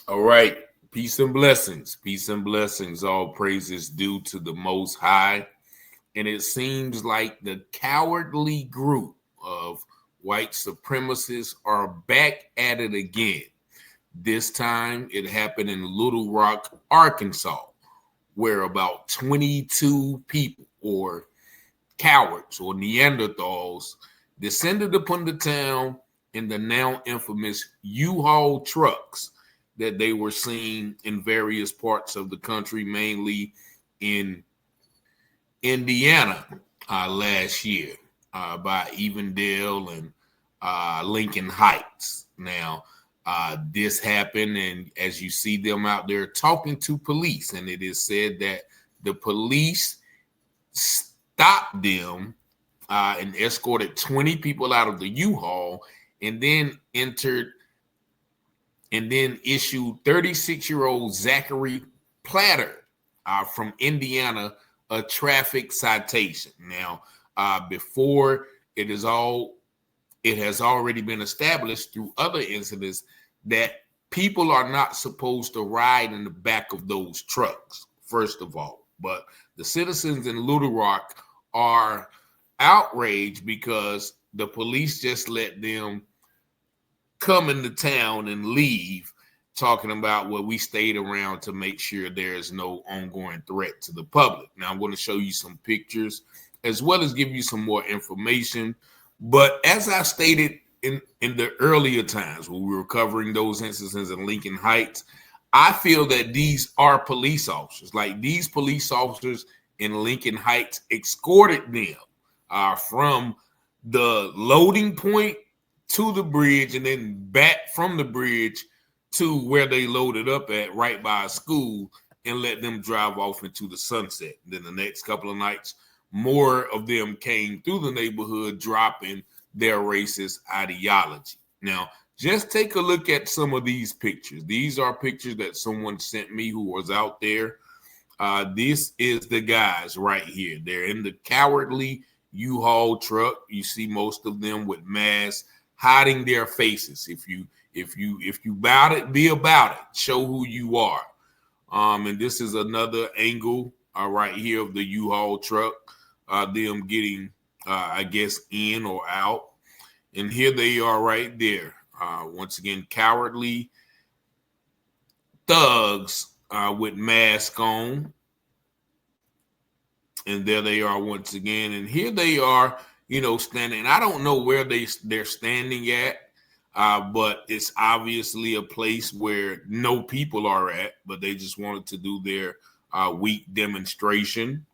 All right. Peace and blessings. Peace and blessings. All praises due to the Most High. And it seems like the cowardly group of white supremacists are back at it again. This time it happened in Little Rock, Arkansas, where about 22 people or cowards or Neanderthals descended upon the town in the now infamous U-Haul trucks that they were seen in various parts of the country, mainly in Indiana last year by Evendale and Lincoln Heights. Now, this happened, and as you see them out there talking to police, and it is said that the police stopped them and escorted 20 people out of the U-Haul, and then issued 36-year-old Zachary Platter from Indiana a traffic citation. Now, before it has already been established through other incidents that people are not supposed to ride in the back of those trucks, first of all. But the citizens in Little Rock are outraged because the police just let them come into town and leave, talking about, well, we stayed around to make sure there is no ongoing threat to the public. Now, I'm going to show you some pictures as well as give you some more information. But as I stated in the earlier times when we were covering those incidents in Lincoln Heights, I feel that these are police officers. Like, these police officers in Lincoln Heights escorted them from the loading point to the bridge and then back from the bridge to where they loaded up at, right by a school, and let them drive off into the sunset. And then the next couple of nights, more of them came through the neighborhood dropping their racist ideology. Now, just take a look at some of these pictures. These are pictures that someone sent me who was out there. This is the guys right here. They're in the cowardly U-Haul truck. You see most of them with masks, hiding their faces. If you about it, be about it. Show who you are. And this is another angle right here of the U-Haul truck. Them getting, I guess, in or out. And here they are right there. Once again, cowardly thugs with masks on. And there they are once again. And here they are, standing. I don't know where they're standing at. But it's obviously a place where no people are at, but they just wanted to do their week demonstration.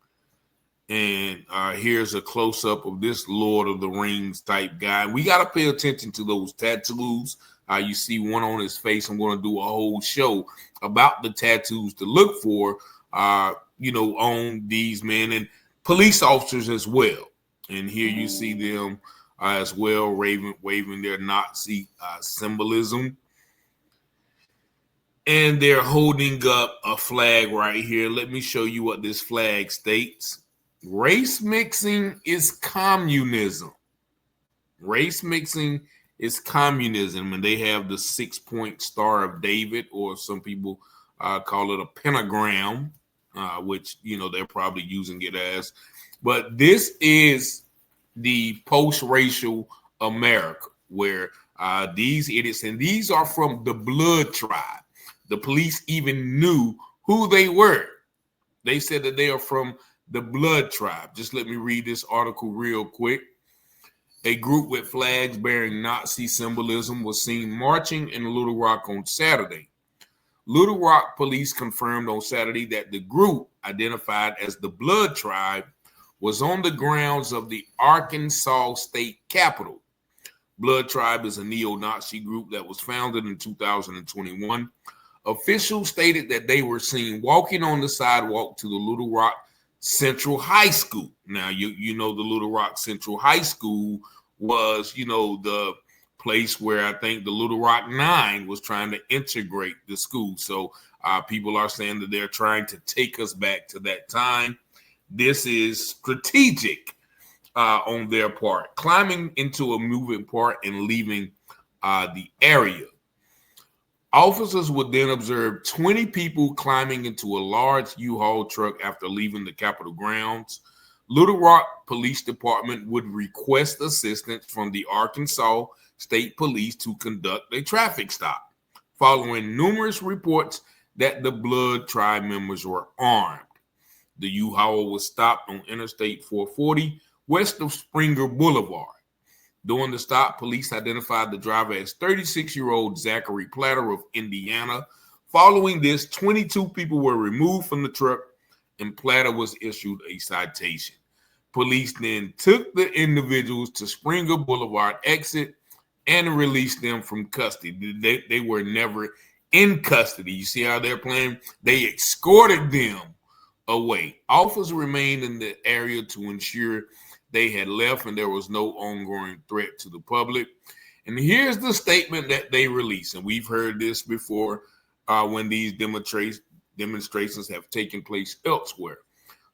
And here's a close-up of this Lord of the Rings type guy. We got to pay attention to those tattoos. You see one on his face. I'm going to do a whole show about the tattoos to look for, on these men and police officers as well. And here you see them as well, waving their Nazi symbolism. And they're holding up a flag right here. Let me show you what this flag states. Race mixing is communism. Race mixing is communism. And they have the 6-point Star of David, or some people call it a pentagram, which, they're probably using it as. But this is the post-racial America, where these idiots, and these are from the Blood Tribe. The police even knew who they were. They said that they are from the Blood Tribe. Just let me read this article real quick. A group with flags bearing Nazi symbolism was seen marching in Little Rock on Saturday. Little Rock police confirmed on Saturday that the group, identified as the Blood Tribe, was on the grounds of the Arkansas state capitol. Blood Tribe is a neo-Nazi group that was founded in 2021. Officials stated that they were seen walking on the sidewalk to the Little Rock Central High School. Now, you know the Little Rock Central High School was, the place where I think the Little Rock Nine was trying to integrate the school. So people are saying that they're trying to take us back to that time. This is strategic on their part, climbing into a moving part and leaving the area. Officers would then observe 20 people climbing into a large U-Haul truck after leaving the Capitol grounds. Little Rock Police Department would request assistance from the Arkansas State Police to conduct a traffic stop, following numerous reports that the Blood Tribe members were armed. The U-Haul was stopped on Interstate 440 west of Springer Boulevard. During the stop, police identified the driver as 36-year-old Zachary Platter of Indiana. Following this, 22 people were removed from the truck and Platter was issued a citation. Police then took the individuals to Springer Boulevard exit and released them from custody. They were never in custody. You see how they're playing? They escorted them away. Officers remained in the area to ensure they had left and there was no ongoing threat to the public. And here's the statement that they released. And we've heard this before when these demonstrations have taken place elsewhere.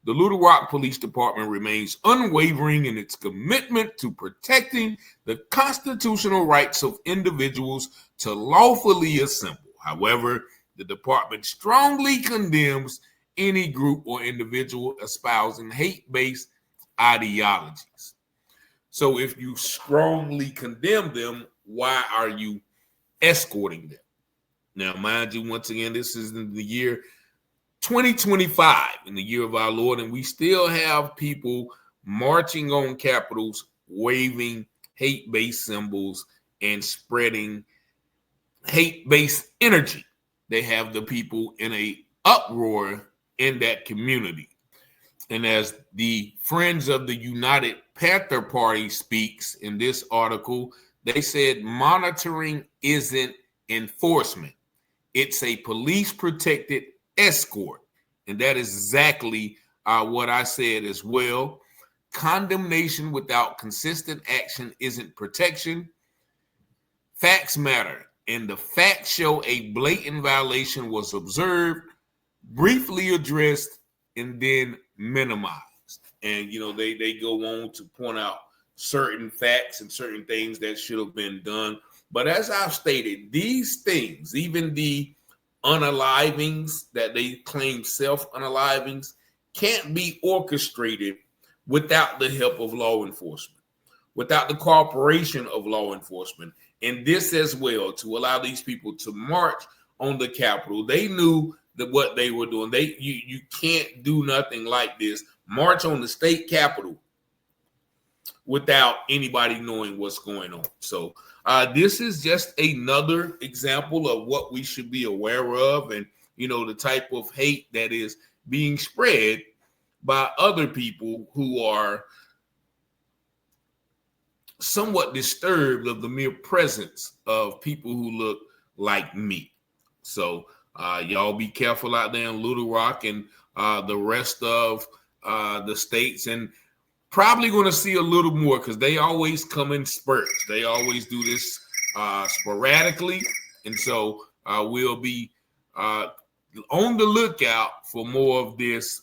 The Little Rock Police Department remains unwavering in its commitment to protecting the constitutional rights of individuals to lawfully assemble. However, the department strongly condemns any group or individual espousing hate-based ideologies. So if you strongly condemn them, why are you escorting them? Now, mind you, once again, this is in the year 2025, in the year of our Lord, and we still have people marching on capitals, waving hate-based symbols and spreading hate-based energy. They have the people in a uproar in that community. And as the Friends of the United Panther Party speaks in this article, they said monitoring isn't enforcement. It's a police-protected escort. And that is exactly what I said as well. Condemnation without consistent action isn't protection. Facts matter. And the facts show a blatant violation was observed, briefly addressed, and then minimized. And, you know, they go on to point out certain facts and certain things that should have been done. But as I've stated, these things, even the unalivings that they claim self-unalivings, can't be orchestrated without the help of law enforcement, without the cooperation of law enforcement. And this as well, to allow these people to march on the Capitol. They knew that what they were doing. You can't do nothing like this. March on the state capitol without anybody knowing what's going on. So this is just another example of what we should be aware of, and you know, the type of hate that is being spread by other people who are somewhat disturbed of the mere presence of people who look like me. So y'all be careful out there in Little Rock and the rest of the states, and probably going to see a little more because they always come in spurts. They always do this sporadically. And so we'll be on the lookout for more of this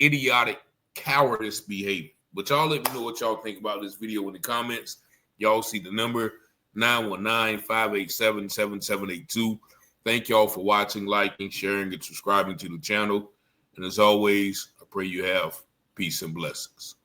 idiotic cowardice behavior. But y'all let me know what y'all think about this video in the comments. Y'all see the number 919-587-7782. Thank y'all for watching, liking, sharing, and subscribing to the channel. And as always, I pray you have peace and blessings.